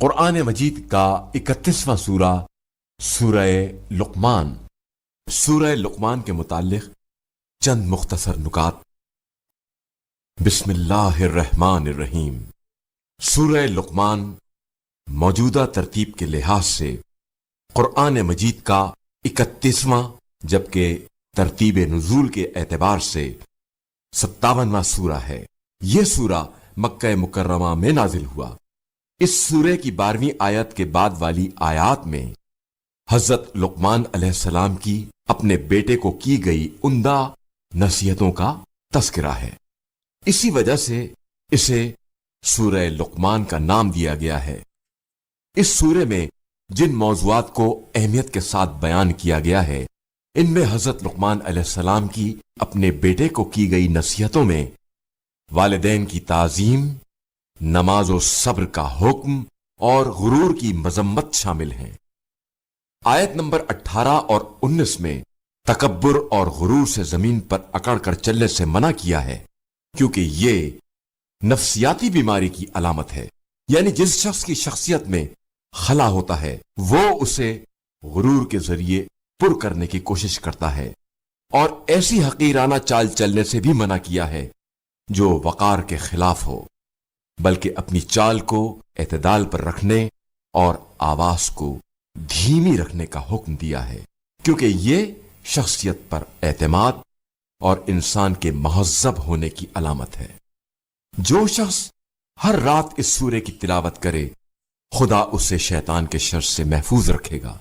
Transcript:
قرآن مجید کا 31واں سورہ سورہ لقمان۔ سورہ لقمان کے متعلق چند مختصر نکات۔ بسم اللہ الرحمن الرحیم۔ سورہ لقمان موجودہ ترتیب کے لحاظ سے قرآن مجید کا 31واں جبکہ ترتیب نزول کے اعتبار سے 57واں سورہ ہے۔ یہ سورہ مکہ مکرمہ میں نازل ہوا۔ اس سورہ کی 12ویں آیت کے بعد والی آیات میں حضرت لقمان علیہ السلام کی اپنے بیٹے کو کی گئی عمدہ نصیحتوں کا تذکرہ ہے۔ اسی وجہ سے اسے سورہ لقمان کا نام دیا گیا ہے۔ اس سورہ میں جن موضوعات کو اہمیت کے ساتھ بیان کیا گیا ہے، ان میں حضرت لقمان علیہ السلام کی اپنے بیٹے کو کی گئی نصیحتوں میں والدین کی تعظیم، نماز و صبر کا حکم اور غرور کی مذمت شامل ہیں۔ آیت نمبر 18 اور 19 میں تکبر اور غرور سے زمین پر اکڑ کر چلنے سے منع کیا ہے، کیونکہ یہ نفسیاتی بیماری کی علامت ہے۔ یعنی جس شخص کی شخصیت میں خلا ہوتا ہے وہ اسے غرور کے ذریعے پر کرنے کی کوشش کرتا ہے، اور ایسی حقیرانہ چال چلنے سے بھی منع کیا ہے جو وقار کے خلاف ہو، بلکہ اپنی چال کو اعتدال پر رکھنے اور آواز کو دھیمی رکھنے کا حکم دیا ہے، کیونکہ یہ شخصیت پر اعتماد اور انسان کے مہذب ہونے کی علامت ہے۔ جو شخص ہر رات اس سورے کی تلاوت کرے، خدا اسے شیطان کے شر سے محفوظ رکھے گا۔